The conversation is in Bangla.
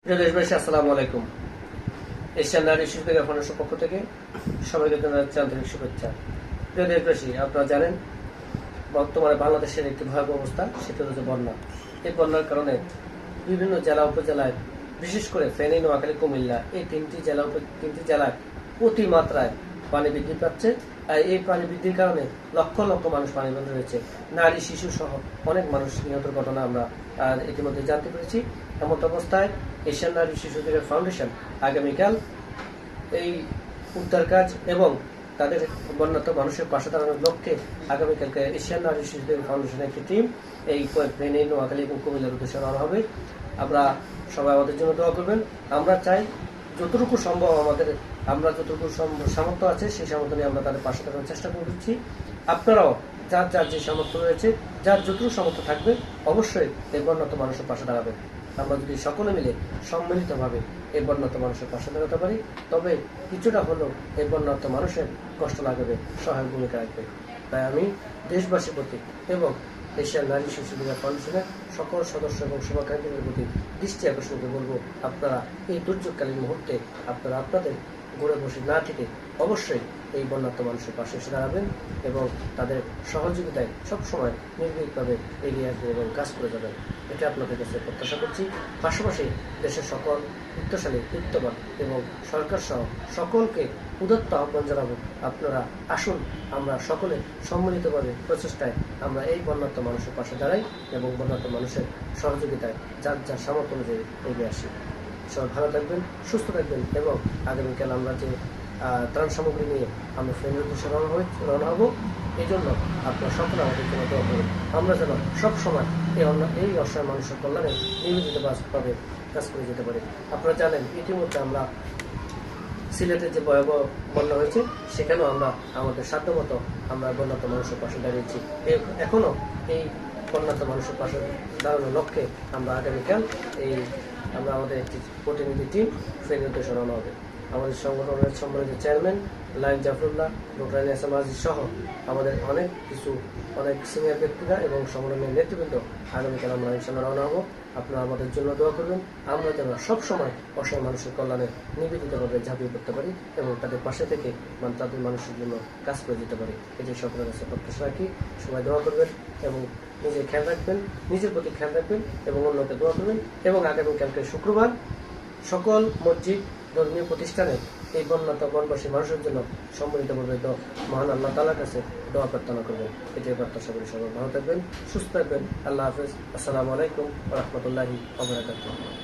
প্রিয় দেশবাসী, আসসালামু আলাইকুম। এশিয়ান নারী শিশু ফাউন্ডেশন পক্ষ থেকে সবাইকে জানাচ্ছি আন্তরিক শুভেচ্ছা। প্রিয় দেশবাসী, আপনারা জানেন বর্তমানে বাংলাদেশের একটি ভয়াবহ অবস্থা, সেটা হচ্ছে বন্যা। এই বন্যার কারণে বিভিন্ন জেলা উপজেলায়, বিশেষ করে ফেনী, নোয়াখালী, কুমিল্লা, এই তিনটি জেলায় অতিমাত্রায় পানি বৃদ্ধি পাচ্ছে। আর এই পানি বৃদ্ধির কারণে লক্ষ লক্ষ মানুষ পানিবন্দী রয়েছে। নারী, শিশু সহ অনেক মানুষ নিহতের ঘটনা আমরা ইতিমধ্যে জানতে পেরেছি। এমন অবস্থায় এশিয়ান নারী শিশু ফাউন্ডেশন আগামীকাল এই উদ্ধার কাজ এবং তাদের বন্যার্ত মানুষের পাশে দাঁড়ানোর লক্ষ্যে আগামীকালকে এশিয়ান নারী শিশু ফাউন্ডেশনের একটি টিম এই ফেনী, নোয়াখালী এবং কুমিল্লার উদ্দেশ্যে রওনা হবে। আমরা সবাই আমাদের জন্য দোয়া করবেন। আমরা চাই যতটুকু সম্ভব আমরা যতটুকু সামর্থ্য আছে সেই সামর্থ্য নিয়ে আমরা তাদের পাশে থাকার চেষ্টা করছি। আপনারাও যার যার যে সামর্থ্য রয়েছে, যার যতটুকু সামর্থ্য থাকবে, অবশ্যই এই বন্যার্ত মানুষের পাশে দাঁড়াবেন। আমরা যদি সকলে মিলে সম্মিলিতভাবে এই বন্যার্ত মানুষের পাশে দাঁড়াতে পারি, তবে কিছুটা হলেও এই বন্যার্ত মানুষের কষ্ট লাগবে, সহায়ক ভূমিকা রাখবে। তাই আমি দেশবাসীর প্রতি এবং এশিয়ান নারী শিশু ফাউন্ডেশনের সকল সদস্য এবং শুভাকাঙ্ক্ষীদের প্রতি দৃষ্টি আকর্ষণ করে বলবো, আপনারা এই দুর্যোগকালীন মুহূর্তে আপনারা আপনাদের ঘুরে বসে না থেকে অবশ্যই এই বন্যার্ত মানুষের পাশে এসে দাঁড়াবেন এবং তাদের সহযোগিতায় সবসময় নির্ভীকভাবে এগিয়ে আসবেন এবং কাজ করে যাবেন। এটা আপনাদের কাছে প্রত্যাশা করছি। পাশাপাশি দেশের সকল বিত্তশালী, বিত্তবান এবং সরকার সহ সকলকে উদাত্ত আহ্বান জানাবো, আপনারা আসুন, আমরা সকলে সম্মিলিতভাবে প্রচেষ্টায় আমরা এই বন্যার্ত মানুষের পাশে দাঁড়াই এবং বন্যার্ত মানুষের সহযোগিতায় যার যার সামর্থ্য অনুযায়ী এগিয়ে আসি। সবাই ভালো থাকবেন, সুস্থ থাকবেন এবং আগামীকাল আমরা যে ত্রাণ সামগ্রী নিয়ে আমরা ফ্রেন্ডের উদ্দেশ্যে রওনা হবো, এই জন্য আপনারা সকলে আমাদের জন্য দোয়া করুন। আমরা যেন সবসময় এই অসহায় মানুষের কল্যাণে নিবেদিতভাবে কাজ করে যেতে পারি। আপনারা জানেন ইতিমধ্যে আমরা সিলেটের যে ভয়াবহ বন্যা হয়েছে, সেখানেও আমরা আমাদের সাধ্যমতো আমরা বন্যার্ত মানুষের পাশে দাঁড়িয়েছি। এখনও এই বন্যার্ত মানুষের পাশে দাঁড়ানোর লক্ষ্যে আমরা আগামীকাল আমরা আমাদের একটি প্রতিনিধি টিম ফেনীর উদ্দেশ্যে রওনা হবে। আমাদের সংগঠনের সম্মানিত চেয়ারম্যান লাইন Zafrullah, doctor S M Aziz সহ আমাদের অনেক সিনিয়র ব্যক্তিরা এবং সংগঠনের নেতৃবৃন্দ আগামীকাল আমরা ইনশাআল্লাহ রওনা হবো। আপনারা আমাদের জন্য দোয়া করবেন, আমরা যেন সবসময় অসহায় মানুষের কল্যাণে নিবেদিতভাবে ঝাঁপিয়ে পড়তে পারি এবং তাদের পাশে থেকে তাদের মানুষের জন্য কাজ করে যেতে পারি। এটি সকলের কাছে প্রত্যাশা রাখি। সবাই দোয়া করবেন এবং নিজের খেয়াল রাখবেন, নিজের প্রতি খেয়াল রাখবেন এবং অন্যকে দোয়া করবেন। এবং আগামীকালকে শুক্রবার সকল মসজিদ, ধর্মীয় প্রতিষ্ঠানে এই বনবাসী মানুষের জন্য সম্মিলিতভাবে মহান আল্লাহ তাআলার কাছে দোয়া প্রার্থনা করবেন। এটাই প্রত্যাশা করি। সবাই ভালো থাকবেন, সুস্থ থাকবেন। আল্লাহ হাফেজ। আসসালামু আলাইকুম ওয়া রাহমাতুল্লাহি ওয়া বারাকাতুহু।